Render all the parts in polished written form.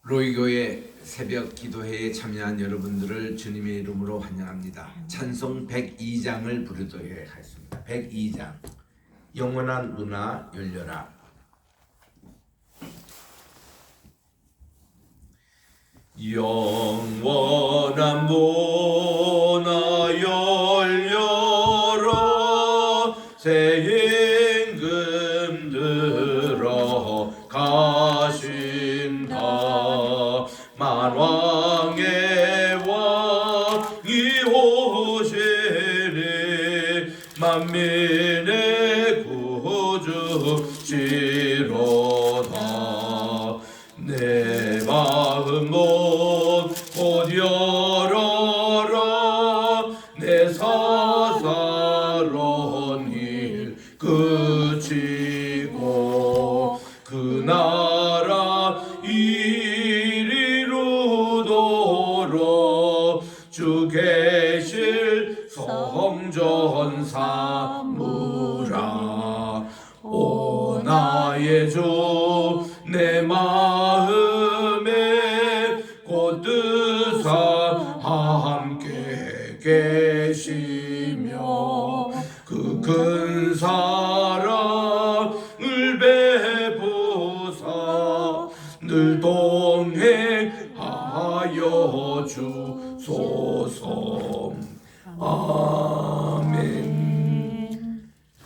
로이교회 새벽 기도회에 참여한 여러분들을 주님의 이름으로 환영합니다. 찬송 102장을 부르도록 하겠습니다. 102장 영원한 문화 열려라. 영원한 문화 열려라. 새 임금 들어가신다. 만왕의 왕이 오시니 만민의 구주시로다. 내 마음 곧 열어라. 내 사사로운 일 그치고 그 나라 이리로도록 주 계실 성전 삼으라. 오 나의 주 내 마음에 곧 뜻사 함께 계시며 그 큰 사랑을 베푸사 늘 동행하여 주소서. 아멘.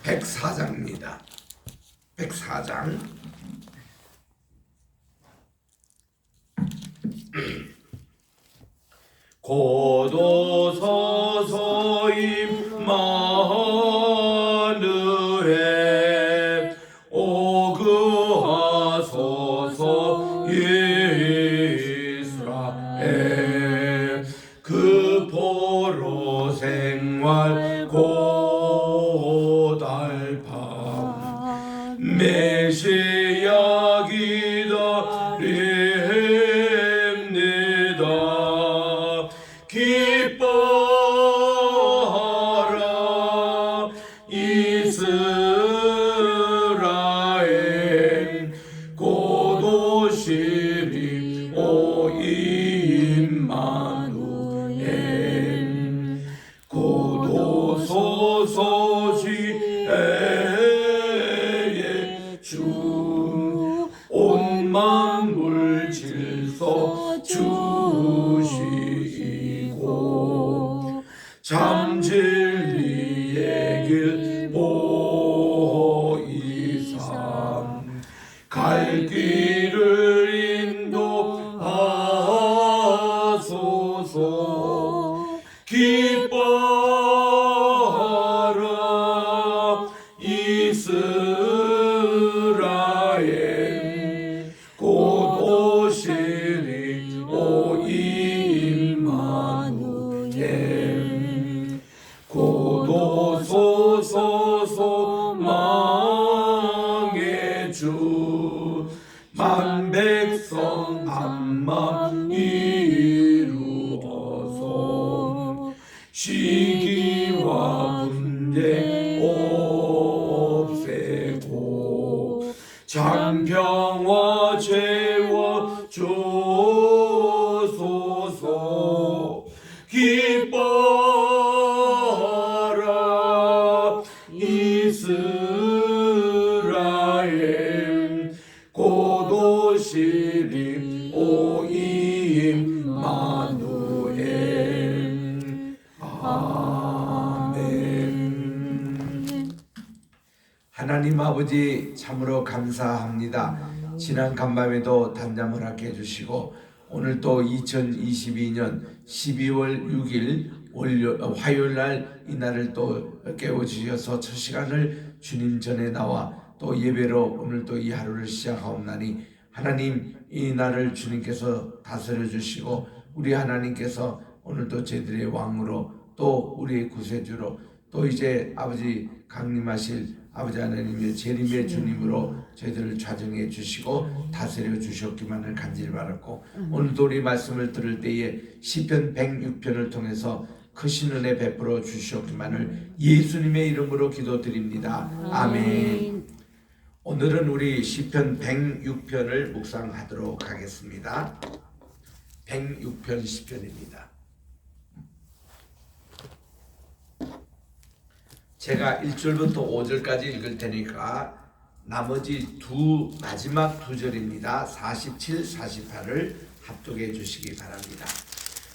104장입니다. 104장. 고도 서서히 마누에 오그하소서 이스라엘. 그 포로 생활 고달파 메시아 기다립니다. 기뻐하라 이스라엘. 곧 오시리 오 임마누엘. 곧 오소서 지혜의 주 온 만물 질서 주시고 참 진리의 길 보이사 갈 길을 인도하소서. 기뻐하라 이스라엘. 곧 오시리 오 임마누엘. 곧 오소서 소망의 주 만 백성 암만 이루어서 시기와 분쟁 없애고 장평화 채워 주소서. 기뻐하라 이스라엘. 곧 오시리 오 임마누엘. 아멘. 하나님 아버지 참으로 감사합니다. 지난 간밤에도 단잠 허락해 주시고 오늘 또 2022년 12월 6일 화요일 날 이 날을 또 깨워주셔서 첫 시간을 주님 전에 나와 또 예배로 오늘 또 이 하루를 시작하옵나니 하나님 이 날을 주님께서 다스려 주시고 우리 하나님께서 오늘도 저희들의 왕으로 또 우리의 구세주로 또 이제 아버지 강림하실 아버지 하나님의 재림의 주님으로 저희들을 좌정해 주시고 다스려 주셨기만을 간절히 바랐고 오늘도 우리 말씀을 들을 때에 시편 106편을 통해서 크신 은혜 베풀어 주셨기만을 예수님의 이름으로 기도드립니다. 아멘. 오늘은 우리 시편 106편을 묵상하도록 하겠습니다. 106편 시편입니다. 제가 1절부터 5절까지 읽을 테니까 나머지 마지막 두 절입니다. 47, 48을 합독해 주시기 바랍니다.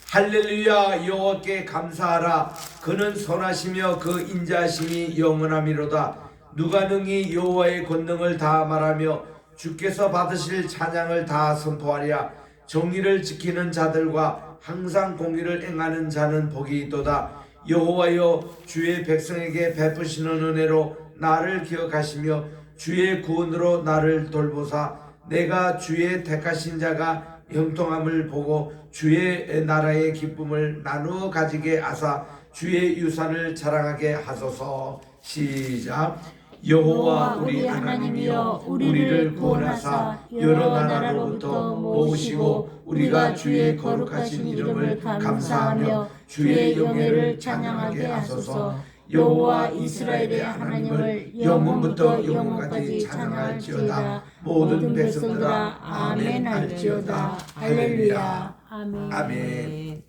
할렐루야. 여호와께 감사하라. 그는 선하시며 그 인자하심이 영원하미로다. 누가 능히 여호와의 권능을 다 말하며 주께서 받으실 찬양을 다 선포하랴. 정의를 지키는 자들과 항상 공의를 행하는 자는 복이 있도다. 여호와여, 주의 백성에게 베푸시는 은혜로 나를 기억하시며 주의 구원으로 나를 돌보사. 내가 주의 택하신 자가 형통함을 보고 주의 나라의 기쁨을 나누어 가지게 하사 주의 유산을 자랑하게 하소서. 시작. 여호와 우리 하나님이여, 우리를 구원하사 여러 나라로부터 모으시고 우리가 주의 거룩하신 이름을 감사하며 주의 영예를 찬양하게 하소서. 여호와 이스라엘의 하나님을 영원부터 영원까지 찬양할지어다. 모든 백성들아 아멘 할지어다. 할렐루야. 아멘. 아멘.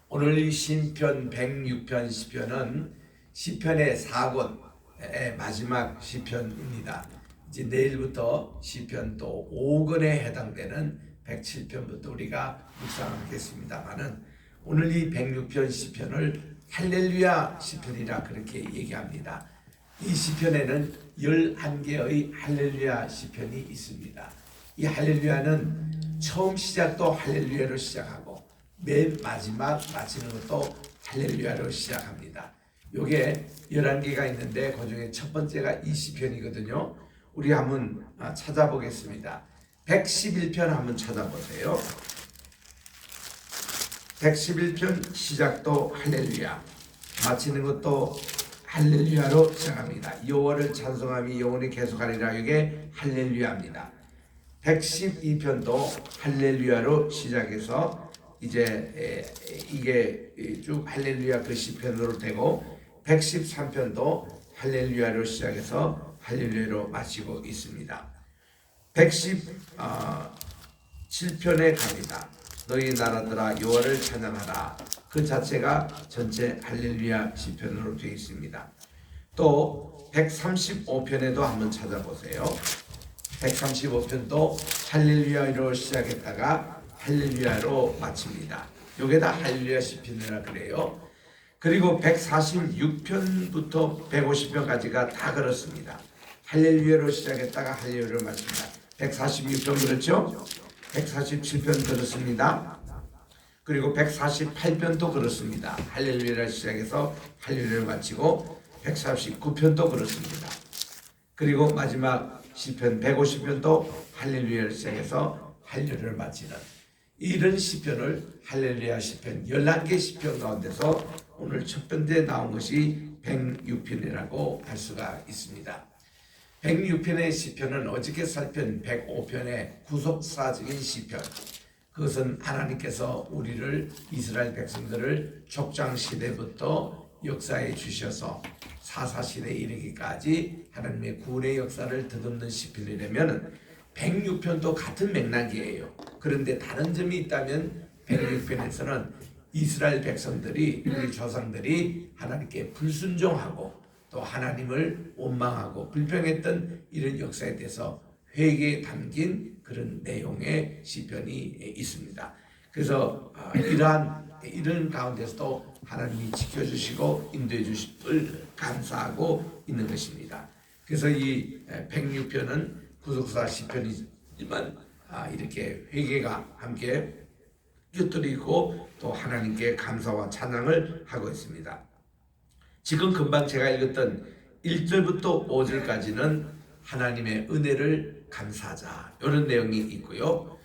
오늘 이 신편 106편 시편은 시편의 4권의 마지막 시편입니다. 이제 내일부터 시편 또 5권에 해당되는 107편부터 우리가 묵상하겠습니다만은 오늘 이 106편 시편을 할렐루야 시편이라 그렇게 얘기합니다. 이 시편에는 11개의 할렐루야 시편이 있습니다. 이 할렐루야는 처음 시작도 할렐루야로 시작하고 맨 마지막 마치는 것도 할렐루야로 시작합니다. 요게 11개가 있는데 그 중에 첫 번째가 이 시편이거든요. 우리 한번 찾아보겠습니다. 111편 한번 찾아보세요. 111편 시작도 할렐루야, 마치는 것도 할렐루야로 시작합니다. 여호와를 찬송함이 영원히 계속하리라. 이게 할렐루야입니다. 112편도 할렐루야로 시작해서 이제 이게 쭉 할렐루야 그 시편으로 되고 113편도 할렐루야로 시작해서 할렐루야로 마치고 있습니다. 117편에 갑니다. 너희 나라들아 여호와를 찬양하라. 그 자체가 전체 할렐루야 시편으로 되어 있습니다. 또 135편에도 한번 찾아보세요. 135편도 할렐루야로 시작했다가 할렐루야로 마칩니다. 요게 다 할렐루야 시편이라 그래요. 그리고 146편부터 150편까지가 다 그렇습니다. 할렐루야로 시작했다가 할렐루야로 마칩니다. 146편 그렇죠? 147편 그렇습니다. 그리고 148편도 그렇습니다. 할렐루야로 시작해서 할렐루야로 마치고 149편도 그렇습니다. 그리고 마지막 시편 150편도 할렐루야로 시작해서 할렐루야를 마치는 이런 시편을 할렐루야 시편 11개 시편 가운데서 오늘 첫 번째 나온 것이 106편이라고 할 수가 있습니다. 106편의 시편은 어저께 살핀 105편의 구속사적인 시편, 그것은 하나님께서 우리를 이스라엘 백성들을 족장시대부터 역사해 주셔서 사사시대에 이르기까지 하나님의 구원의 역사를 더듬는 시편이라면 106편도 같은 맥락이에요. 그런데 다른 점이 있다면 106편에서는 이스라엘 백성들이, 우리 조상들이 하나님께 불순종하고 또 하나님을 원망하고 불평했던 이런 역사에 대해서 회개에 담긴 그런 내용의 시편이 있습니다. 그래서 이런 가운데서도 하나님이 지켜주시고 인도해 주심을 감사하고 있는 것입니다. 그래서 이 106편은 구속사 시편이지만 이렇게 회개가 함께 곁들이고 또 하나님께 감사와 찬양을 하고 있습니다. 지금 금방 제가 읽었던 1절부터 5절까지는 하나님의 은혜를 감사하자 이런 내용이 있고요.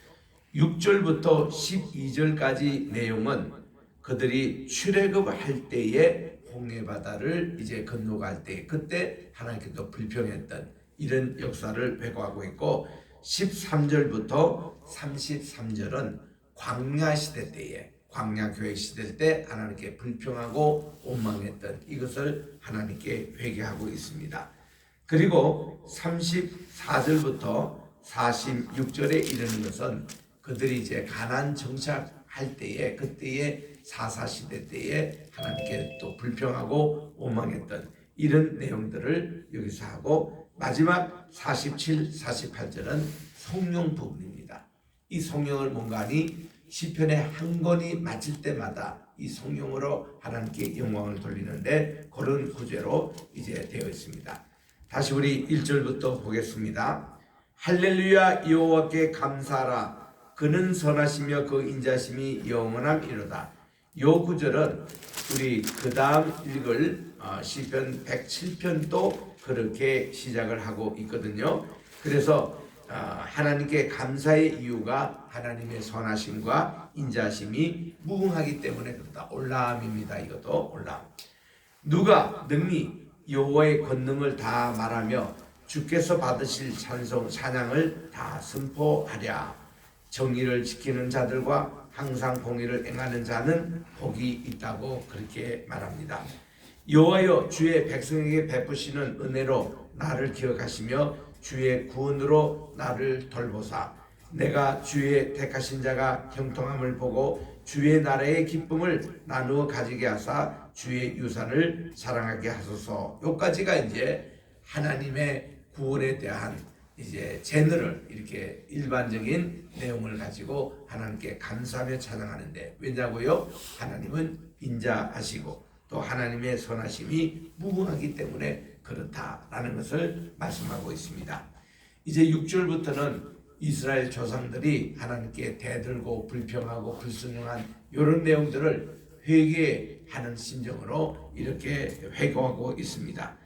6절부터 12절까지 내용은 그들이 출애굽할 때에 홍해바다를 이제 건너갈 때 그때 하나님께서 불평했던 이런 역사를 회고하고 있고 13절부터 33절은 광야 시대 때에 광야 교회 시대 때 하나님께 불평하고 원망했던 이것을 하나님께 회개하고 있습니다. 그리고 34절부터 46절에 이르는 것은 그들이 이제 가나안 정착할 때에 그때의 사사시대 때에 하나님께 또 불평하고 원망했던 이런 내용들을 여기서 하고, 마지막 47, 48절은 성령 부분입니다. 이 성령을 뭔가니 시편의 한 권이 마칠 때마다 이 성령으로 하나님께 영광을 돌리는데 그런 구제로 이제 되어 있습니다. 다시 우리 1절부터 보겠습니다. 할렐루야, 여호와께 감사하라. 그는 선하시며 그 인자심이 영원함이로다. 요 구절은 우리 그 다음 읽을 시편 107편도 그렇게 시작을 하고 있거든요. 그래서 하나님께 감사의 이유가 하나님의 선하심과 인자심이 무궁하기 때문에 그렇다. 올라함입니다. 이것도 올라함. 누가 능히 여호와의 권능을 다 말하며 주께서 받으실 찬송 찬양을 다 선포하랴. 정의를 지키는 자들과 항상 공의를 행하는 자는 복이 있다고 그렇게 말합니다. 여호와여, 주의 백성에게 베푸시는 은혜로 나를 기억하시며 주의 구원으로 나를 돌보사. 내가 주의 택하신 자가 형통함을 보고 주의 나라의 기쁨을 나누어 가지게 하사 주의 유산을 사랑하게 하소서. 여기까지가 이제 하나님의 구원에 대한 이제 제너럴 이렇게 일반적인 내용을 가지고 하나님께 감사하며 찬양하는데, 왜냐고요? 하나님은 인자하시고 또 하나님의 선하심이 무궁하기 때문에 그렇다라는 것을 말씀하고 있습니다. 이제 6절부터는 이스라엘 조상들이 하나님께 대들고 불평하고 불순종한 이런 내용들을 회개하는 심정으로 이렇게 회고하고 있습니다.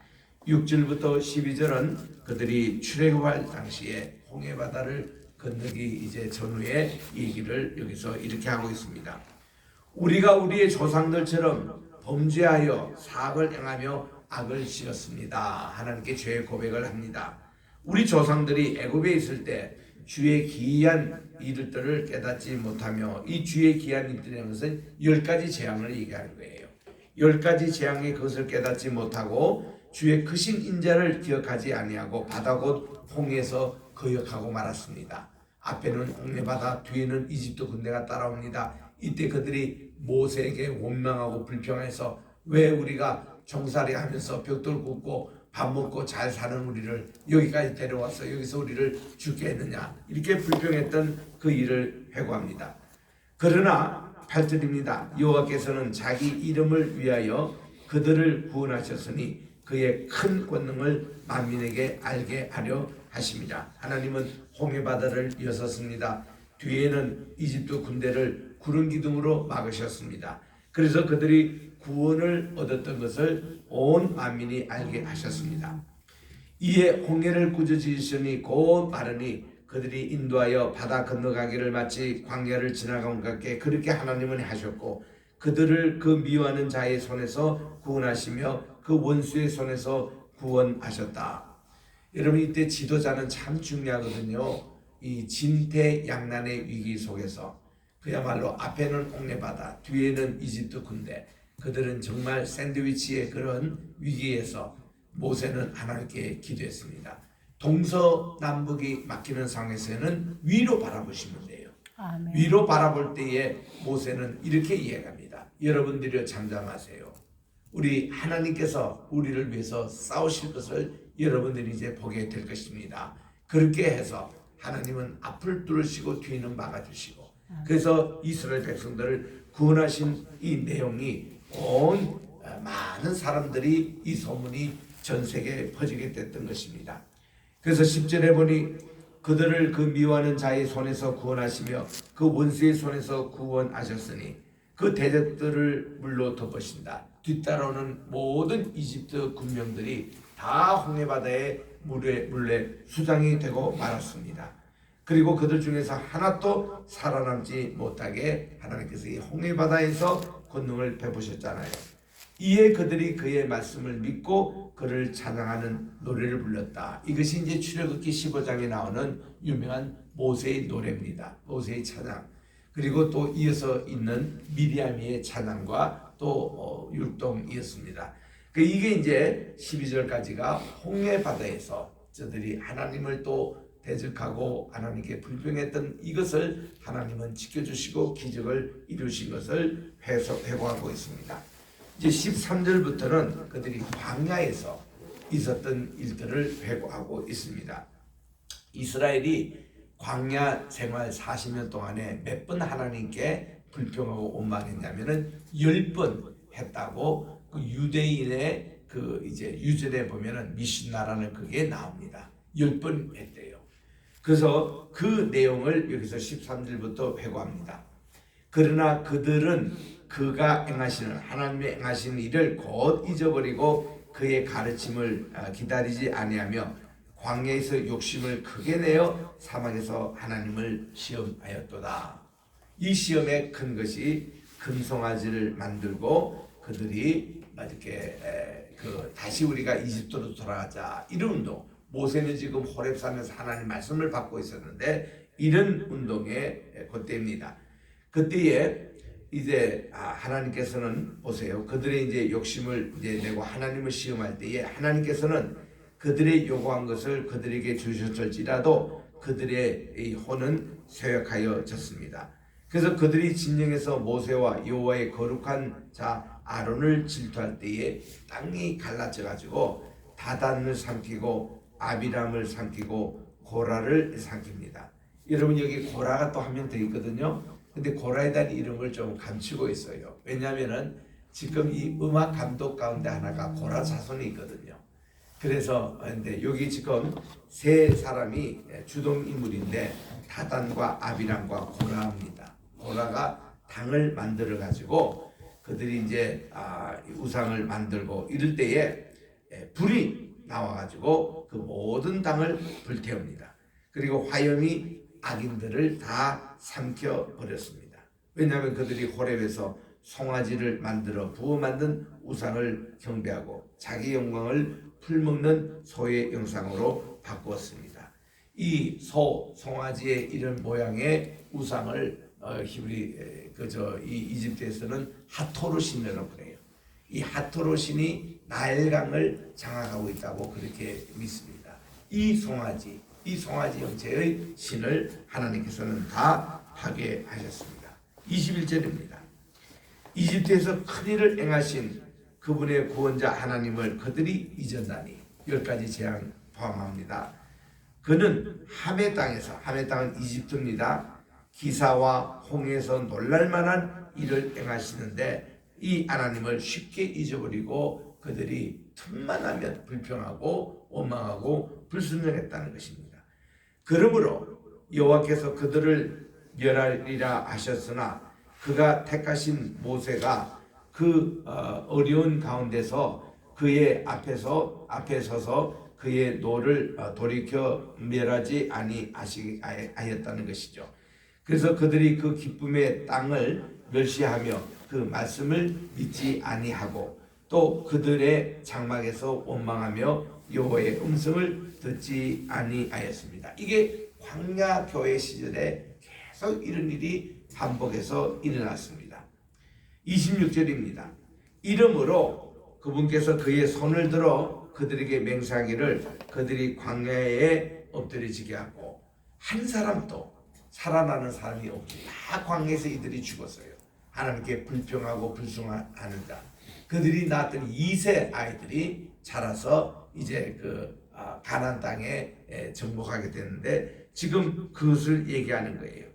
6절부터 12절은 그들이 출애굽할 당시에 홍해바다를 건너기 이제 전후에 얘기를 여기서 이렇게 하고 있습니다. 우리가 우리의 조상들처럼 범죄하여 사악을 행하며 악을 지었습니다. 하나님께 죄의 고백을 합니다. 우리 조상들이 애굽에 있을 때 주의 기이한 일들을 깨닫지 못하며, 이 주의 기이한 일들이라는 것은 10가지 재앙을 얘기하는 거예요. 10가지 재앙의 그것을 깨닫지 못하고 주의 크신 인자를 기억하지 아니하고 바다 곧 홍해에서 거역하고 말았습니다. 앞에는 홍해바다, 뒤에는 이집트 군대가 따라옵니다. 이때 그들이 모세에게 원망하고 불평해서 왜 우리가 종살이 하면서 벽돌 굽고 밥 먹고 잘 사는 우리를 여기까지 데려와서 여기서 우리를 죽게 했느냐, 이렇게 불평했던 그 일을 회고합니다. 그러나 8절입니다. 여호와께서는 자기 이름을 위하여 그들을 구원하셨으니 그의 큰 권능을 만민에게 알게 하려 하십니다. 하나님은 홍해바다를 여섰습니다. 뒤에는 이집트 군대를 구름 기둥으로 막으셨습니다. 그래서 그들이 구원을 얻었던 것을 온 만민이 알게 하셨습니다. 이에 홍해를 꾸짖으시니 곧 마르니 그들이 인도하여 바다 건너가기를 마치 광야를 지나간 것 같게 그렇게 하나님은 하셨고, 그들을 그 미워하는 자의 손에서 구원하시며 그 원수의 손에서 구원하셨다. 여러분, 이때 지도자는 참 중요하거든요. 이 진퇴양난의 위기 속에서 그야말로 앞에는 홍해바다, 뒤에는 이집트 군대, 그들은 정말 샌드위치의 그런 위기에서 모세는 하나님께 기도했습니다. 동서남북이 막히는 상황에서는 위로 바라보시면 돼요. 아멘. 위로 바라볼 때에 모세는 이렇게 이해합니다. 여러분들이 잠잠하세요. 우리 하나님께서 우리를 위해서 싸우실 것을 여러분들이 이제 보게 될 것입니다. 그렇게 해서 하나님은 앞을 뚫으시고 뒤는 막아주시고, 그래서 이스라엘 백성들을 구원하신 이 내용이 온 많은 사람들이 이 소문이 전 세계에 퍼지게 됐던 것입니다. 그래서 10절에 보니 그들을 그 미워하는 자의 손에서 구원하시며 그 원수의 손에서 구원하셨으니 그 대적들을 물로 덮으신다. 뒤따라오는 모든 이집트 군병들이 다 홍해바다의 물에 수장이 되고 말았습니다. 그리고 그들 중에서 하나도 살아남지 못하게 하나님께서 이 홍해바다에서 권능을 베푸셨잖아요. 이에 그들이 그의 말씀을 믿고 그를 찬양하는 노래를 불렀다. 이것이 이제 출애굽기 15장에 나오는 유명한 모세의 노래입니다. 모세의 찬양. 그리고 또 이어서 있는 미리암의 찬양과 또 율동이었습니다. 이게 이제 12절까지가 홍해 바다에서 저들이 하나님을 또 대적하고 하나님께 불평했던 이것을 하나님은 지켜주시고 기적을 이루신 것을 회고하고 있습니다. 이제 13절부터는 그들이 광야에서 있었던 일들을 회고하고 있습니다. 이스라엘이 광야 생활 40년 동안에 몇 번 하나님께 불평하고 원망했냐면은 10번 했다고 그 유대인의 그 이제 유전에 보면은 미신나라는 그게 나옵니다. 10번 했대요. 그래서 그 내용을 여기서 13절부터 회고합니다. 그러나 그들은 그가 행하시는 하나님의 행하시는 일을 곧 잊어버리고 그의 가르침을 기다리지 아니하며 광야에서 욕심을 크게 내어 사막에서 하나님을 시험하였도다. 이 시험의 큰 것이 금송아지를 만들고 그들이 이렇게 다시 우리가 이집트로 돌아가자 이런 운동. 모세는 지금 호렙산에서 하나님 말씀을 받고 있었는데 이런 운동의 그때입니다. 그때에 이제 하나님께서는 보세요. 그들의 이제 욕심을 이제 내고 하나님을 시험할 때에 하나님께서는 그들의 요구한 것을 그들에게 주셨을지라도 그들의 이 혼은 쇠약하여졌습니다. 그래서 그들이 진영에서 모세와 여호와의 거룩한 자 아론을 질투할 때에 땅이 갈라져 가지고 다단을 삼키고 아비람을 삼키고 고라를 삼킵니다. 여러분 여기 고라가 또 한 명 더 있거든요. 근데 고라에 대한 이름을 좀 감추고 있어요. 왜냐하면은 지금 이 음악 감독 가운데 하나가 고라 자손이 있거든요. 그래서 근데 여기 지금 세 사람이 주동 인물인데 다단과 아비람과 고라입니다. 고라가 당을 만들어 가지고 그들이 이제 우상을 만들고 이럴 때에 불이 나와가지고 그 모든 당을 불태웁니다. 그리고 화염이 악인들을 다 삼켜버렸습니다. 왜냐하면 그들이 호렙에서 송아지를 만들어 부어 만든 우상을 경배하고 자기 영광을 풀먹는 소의 형상으로 바꾸었습니다. 이 송아지의 이런 모양의 우상을 이 이집트에서는 하토르 신이라고 그래요. 이 하토르 신이 나일강을 장악하고 있다고 그렇게 믿습니다. 이 송아지 형체의 신을 하나님께서는 다 파괴하셨습니다. 21절입니다. 이집트에서 큰일을 행하신 그분의 구원자 하나님을 그들이 잊었나니 10가지 재앙 포함합니다. 그는 하메 땅에서, 하메 땅은 이집트입니다. 기사와 홍해에서 놀랄만한 일을 행하시는데 이 하나님을 쉽게 잊어버리고 그들이 틈만 하면 불평하고 원망하고 불순종했다는 것입니다. 그러므로 여호와께서 그들을 멸하리라 하셨으나 그가 택하신 모세가 그 어려운 가운데서 그의 앞에 서서 그의 노를 돌이켜 멸하지 아니하였다는 것이죠. 그래서 그들이 그 기쁨의 땅을 멸시하며 그 말씀을 믿지 아니하고 또 그들의 장막에서 원망하며 여호와의 음성을 듣지 아니하였습니다. 이게 광야 교회 시절에 계속 이런 일이 반복해서 일어났습니다. 26절입니다. 이러므로 그분께서 그의 손을 들어 그들에게 맹세하기를 그들이 광야에 엎드려지게 하고 한 사람도 살아나는 사람이 없지. 다 광야에서 이들이 죽었어요. 하나님께 불평하고 불순하는 자. 그들이 낳았던 2세 아이들이 자라서 이제 가나안 땅에 정복하게 되는데 지금 그것을 얘기하는 거예요.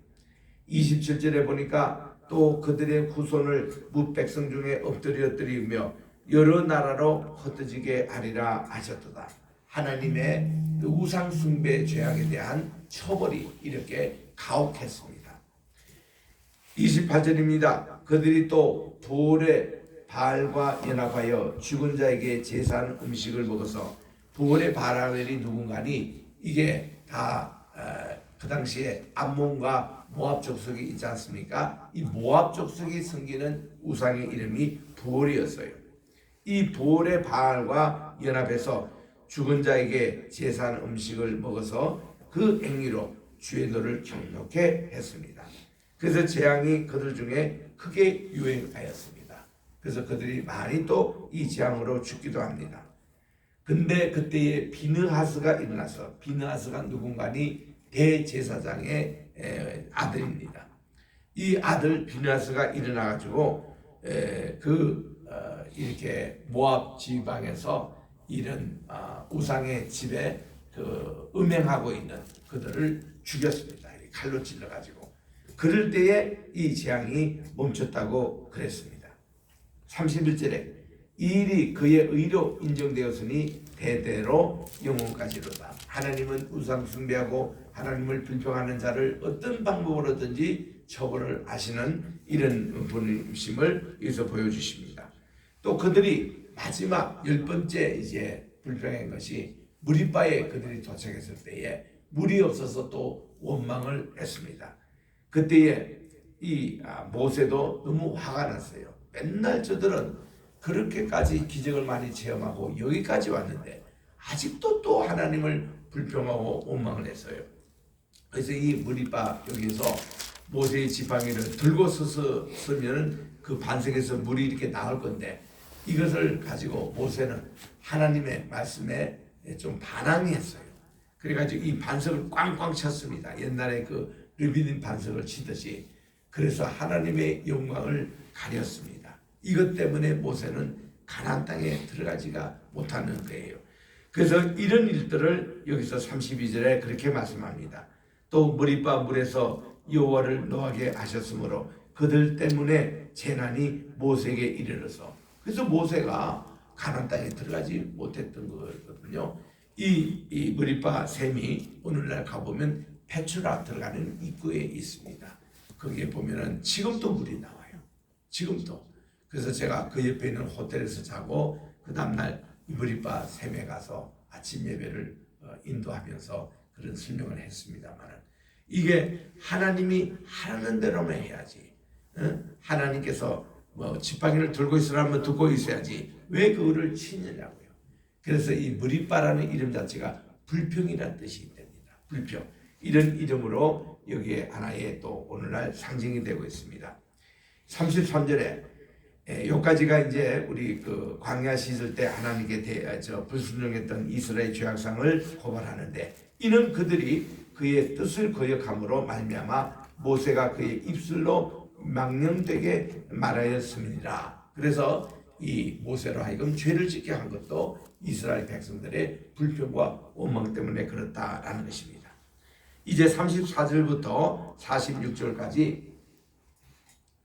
27절에 보니까 또 그들의 후손을 무백성 중에 엎드리며 여러 나라로 흩어지게 하리라 하셨도다. 하나님의 우상 숭배 죄악에 대한 처벌이 이렇게 가혹했습니다. 28절입니다. 그들이 또 부올의 바알과 연합하여 죽은 자에게 제사하는 음식을 먹어서 부올의 바알이 누군가니 이게 다 그 당시에 암몬과 모압 족속이 있지 않습니까? 이 모압 족속이 섬기는 우상의 이름이 부올이었어요. 이 부올의 바알과 연합해서 죽은 자에게 제사하는 음식을 먹어서 그 행위로 주의 노를 경욕해 했습니다. 그래서 재앙이 그들 중에 크게 유행하였습니다. 그래서 그들이 많이 또 이 재앙으로 죽기도 합니다. 근데 그때에 비느하스가 일어나서, 비느하스가 누군가니 대제사장의 아들입니다. 이 아들 비느하스가 일어나가지고 이렇게 모압 지방에서 이런 우상의 집에 음행하고 있는 그들을 죽였습니다. 칼로 찔러가지고. 그럴 때에 이 재앙이 멈췄다고 그랬습니다. 31절에 이 일이 그의 의로 인정되었으니 대대로 영원까지로다. 하나님은 우상 숭배하고 하나님을 불평하는 자를 어떤 방법으로든지 처벌을 하시는 이런 분이심을 여기서 보여주십니다. 또 그들이 마지막 10번째 이제 불평한 것이 무리바에 그들이 도착했을 때에 물이 없어서 또 원망을 했습니다. 그때에 이 모세도 너무 화가 났어요. 맨날 저들은 그렇게까지 기적을 많이 체험하고 여기까지 왔는데 아직도 또 하나님을 불평하고 원망을 했어요. 그래서 이 무리바 여기서 모세의 지팡이를 들고 서면 그 반석에서 물이 이렇게 나올 건데 이것을 가지고 모세는 하나님의 말씀에 좀 반항이 했어요. 그래가지고 이 반석을 꽝꽝 쳤습니다. 옛날에 그 르비딤 반석을 치듯이. 그래서 하나님의 영광을 가렸습니다. 이것 때문에 모세는 가나안 땅에 들어가지가 못하는 거예요. 그래서 이런 일들을 여기서 32절에 그렇게 말씀합니다. 또 무리바 물에서 여호와를 노하게 하셨으므로 그들 때문에 재난이 모세에게 이르러서, 그래서 모세가 가나안 땅에 들어가지 못했던 거거든요. 이 무리바 샘이 오늘날 가보면 페추라 들어가는 입구에 있습니다. 거기에 보면은 지금도 물이 나와요. 지금도. 그래서 제가 그 옆에 있는 호텔에서 자고 그 다음날 무리바 샘에 가서 아침 예배를 인도하면서 그런 설명을 했습니다만, 이게 하나님이 하라는 대로만 해야지. 하나님께서 뭐 지팡이를 들고 있으라면 듣고 있어야지 왜 그거를 치느냐고요. 그래서 이 무리바라는 이름 자체가 불평이라는 뜻이 됩니다. 불평. 이런 이름으로 여기에 하나의 또 오늘날 상징이 되고 있습니다. 33절에 여기까지가 이제 우리 그 광야 씻을 때 하나님께 불순종했던 이스라엘 죄악상을 고발하는데, 이는 그들이 그의 뜻을 거역함으로 말미암아 모세가 그의 입술로 망령되게 말하였음이니라. 그래서 이 모세로 하여금 죄를 짓게 한 것도 이스라엘 백성들의 불평과 원망 때문에 그렇다라는 것입니다. 이제 34절부터 46절까지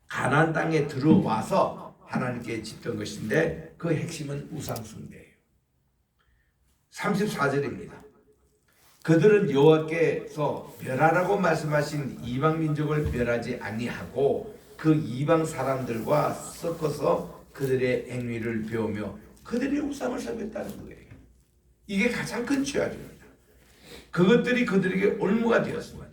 가나안 땅에 들어와서 하나님께 짓던 것인데 그 핵심은 우상 숭배예요. 34절입니다. 그들은 여호와께서 멸하라고 말씀하신 이방 민족을 멸하지 아니하고 그 이방 사람들과 섞어서 그들의 행위를 배우며 그들의 우상을 섬겼다는 거예요. 이게 가장 큰 죄악입니다. 그것들이 그들에게 올무가 되었습니다.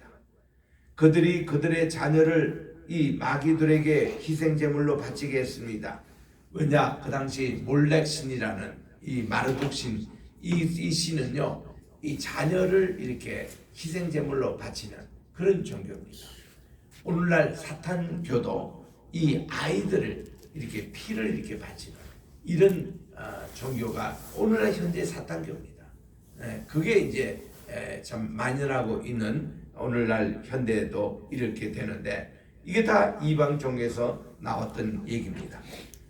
그들이 그들의 자녀를 이 마귀들에게 희생제물로 바치게 했습니다. 왜냐? 그 당시 몰렉 신이라는 이 마르둑 신, 이 신은요, 이 자녀를 이렇게 희생제물로 바치는 그런 종교입니다. 오늘날 사탄교도 이 아이들을 이렇게 피를 이렇게 바치는 이런 종교가 오늘날 현재 사탄교입니다. 그게 이제 참 만연하고 있는 오늘날 현대에도 이렇게 되는데, 이게 다 이방 종에서 나왔던 얘기입니다.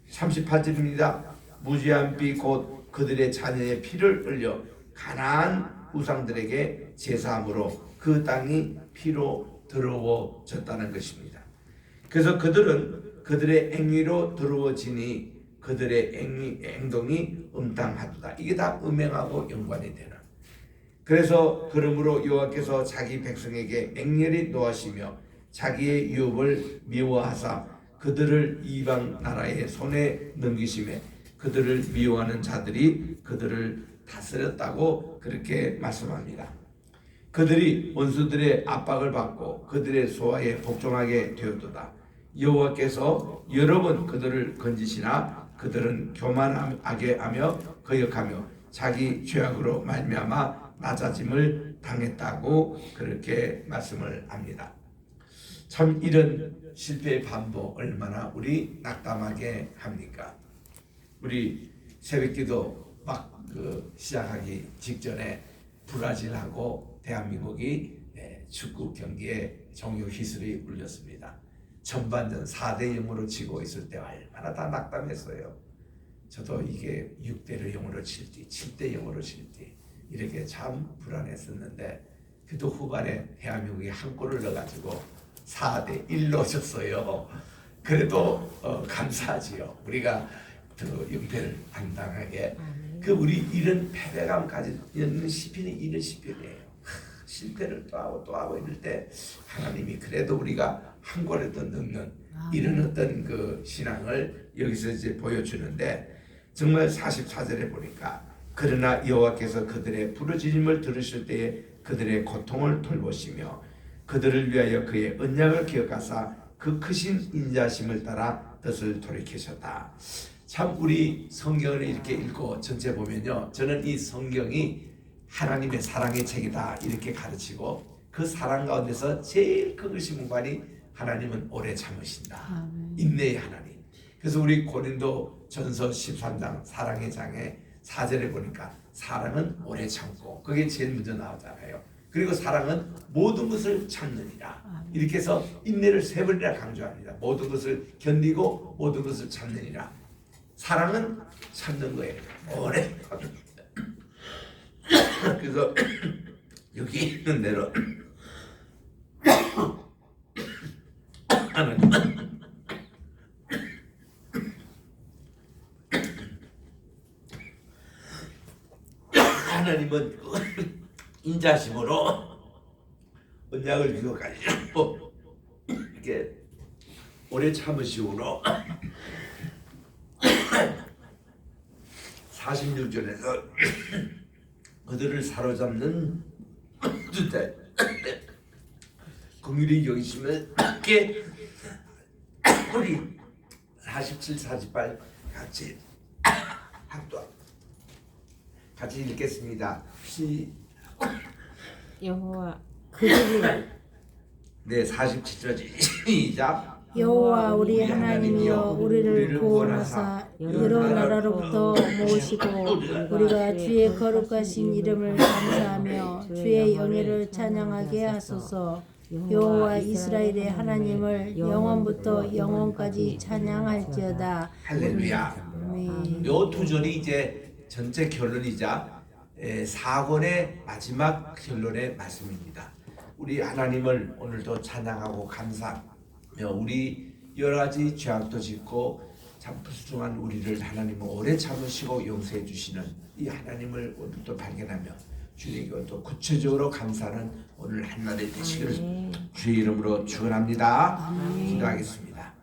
38절입니다. 무지한 피 곧 그들의 자녀의 피를 흘려 가나안 우상들에게 제사함으로 그 땅이 피로 더러워졌다는 것입니다. 그래서 그들은 그들의 행위로 더러워지니 그들의 행동이 음탕하도다. 이게 다 음행하고 연관이 되는. 그래서 그러므로 여호와께서 자기 백성에게 맹렬히 노하시며 자기의 유업을 미워하사 그들을 이방 나라의 손에 넘기심에 그들을 미워하는 자들이 그들을 다스렸다고 그렇게 말씀합니다. 그들이 원수들의 압박을 받고 그들의 소화에 복종하게 되었도다. 여호와께서 여러 번 그들을 건지시나 그들은 교만하게 하며 거역하며 자기 죄악으로 말미암아 낮아짐을 당했다고 그렇게 말씀을 합니다. 참 이런 실패의 반복 얼마나 우리 낙담하게 합니까? 우리 새벽기도 막 시작하기 직전에 브라질하고 대한민국이 축구 경기에 종료 휘슬이 울렸습니다. 전반전 4대 0으로 지고 있을 때 얼마나 다 낙담했어요. 저도 이게 6대 0으로 칠지 7대 0으로 칠지 이렇게 참 불안했었는데 그래도 후반에 대한민국이 한 골을 넣어가지고 4대 1로 졌어요. 그래도 감사하지요. 우리가 연패를 안 당하게. 우리 이런 패배감까지 있는 시편이 이런 시편이에요. 실패를 또 하고 이럴 때 하나님이 그래도 우리가 한 골을 더 넣는 이런 어떤 신앙을 여기서 이제 보여주는데 정말 44절에 보니까 그러나 여호와께서 그들의 부르짖음을 들으실 때에 그들의 고통을 돌보시며 그들을 위하여 그의 언약을 기억하사 그 크신 인자심을 따라 뜻을 돌이키셨다. 참 우리 성경을 이렇게 읽고 전체 보면요, 저는 이 성경이 하나님의 사랑의 책이다 이렇게 가르치고 그 사랑 가운데서 제일 큰 의심무관이 하나님은 오래 참으신다. 인내의 하나님. 그래서 우리 고린도 전서 13장 사랑의 장에 4절에 보니까 사랑은 오래 참고 그게 제일 먼저 나오잖아요. 그리고 사랑은 모든 것을 참느니라. 이렇게 해서 인내를 3번이나 강조합니다. 모든 것을 견디고 모든 것을 참느니라. 사랑은 참는 거예요. 오래. 그래서 여기 있는 대로 하나님은 인자심으로 언약을 기억하시고 이렇게 오래 참으시므로 46절에서 그들을 사로잡는 때 긍휼히 여기시면 이렇게 우리 47, 48 같이 같이 읽겠습니다. 여호와 그들을 네, 47절 시작. 여호와 우리 하나님이여 우리를 구원하사 여러 나라로부터 모으시고 우리가 주의 거룩하신 이름을 감사하며 주의 영예를 찬양하게 하소서. 여호와 이스라엘의 하나님을 영원부터 영원까지 찬양할지어다. 할렐루야. 아멘. 요 두 절이 이제 전체 결론이자 사권의 마지막 결론의 말씀입니다. 우리 하나님을 오늘도 찬양하고 감사하며 우리 여러 가지 죄악도 짓고 참 불순한 우리를 하나님은 오래 참으시고 용서해 주시는 이 하나님을 오늘도 발견하며 주님께 또 구체적으로 감사하는 오늘 한날이 되시기를 주의 이름으로 축원합니다. 기도하겠습니다.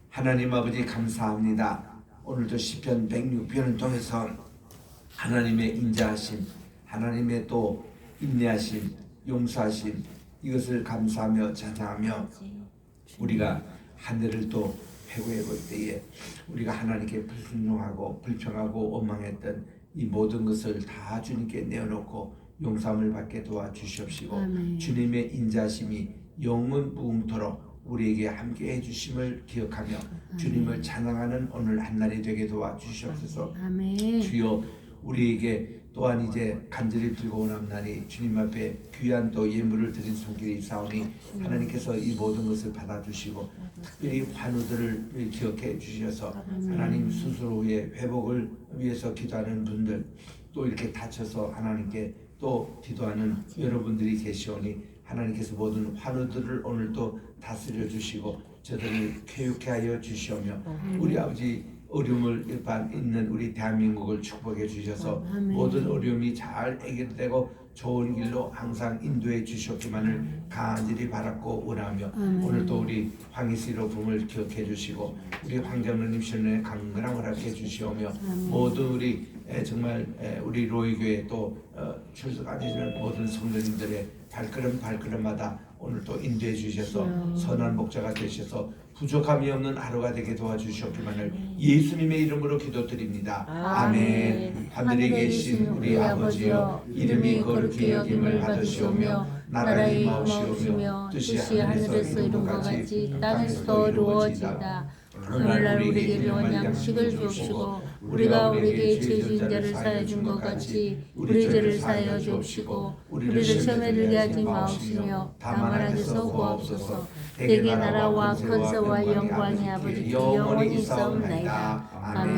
하나님 아버지 감사합니다. 오늘도 시편 106편을 통해서 하나님의 인자하심, 하나님의 또 인내하심, 용서하심 이것을 감사하며 찬양하며 우리가 한 해를 또 회고해 볼 때에 우리가 하나님께 불순종하고 불평하고 원망했던 이 모든 것을 다 주님께 내어놓고 용서함을 받게 도와주시옵시고 아멘. 주님의 인자심이 영원 무궁토록 우리에게 함께 해주심을 기억하며 주님을 찬양하는 오늘 한날이 되게 도와주시옵소서. 아멘. 주여 우리에게 또한 이제 간절히 들고 남나니 주님 앞에 귀한 또 예물을 드린 손길이 있사오니 하나님께서 이 모든 것을 받아주시고 특별히 환우들을 기억해 주셔서 하나님 수술 후에 회복을 위해서 기도하는 분들 또 이렇게 다쳐서 하나님께 또 기도하는 여러분들이 계시오니 하나님께서 모든 환우들을 오늘도 다스려 주시고 저들을 쾌유케 하여 주시오며 우리 아버지 어려움을 일반 있는 우리 대한민국을 축복해 주셔서 모든 어려움이 잘 해결되고 좋은 길로 항상 인도해 주셨기만을 간절히 바랐고 원하며 오늘도 우리 황희수로 부을 기억해 주시고 우리 황장로님 신뢰 강건한 허락해 주시오며 모든 우리 정말 우리 로이교회 또 출석하시는 모든 성도님들의 발걸음마다 오늘도 인도해 주셔서 선한 목자가 되셔서 부족함이 없는 하루가 되게 도와주셨기만을 예수님의 이름으로 기도드립니다. 아멘. 하늘에 계신 우리 아버지여 이름이 거룩히 여김을 받으시오며 나라의 임하옵시며 뜻이 하늘에서 이룬 것 같이 땅에서도 이루어지이다. 오늘날 우리에게 필요한 양식을 주옵시고 우리가 우리에게 죄 지은 자를 사하여 준 것 같이 우리 죄를 사하여 주옵시고 우리를 시험에 들게 하지 마옵시며 다만 악에서 구하옵소서. 대개 나라와 권세와 영광이 아버지께 영원히 있사옵나이다. 아멘.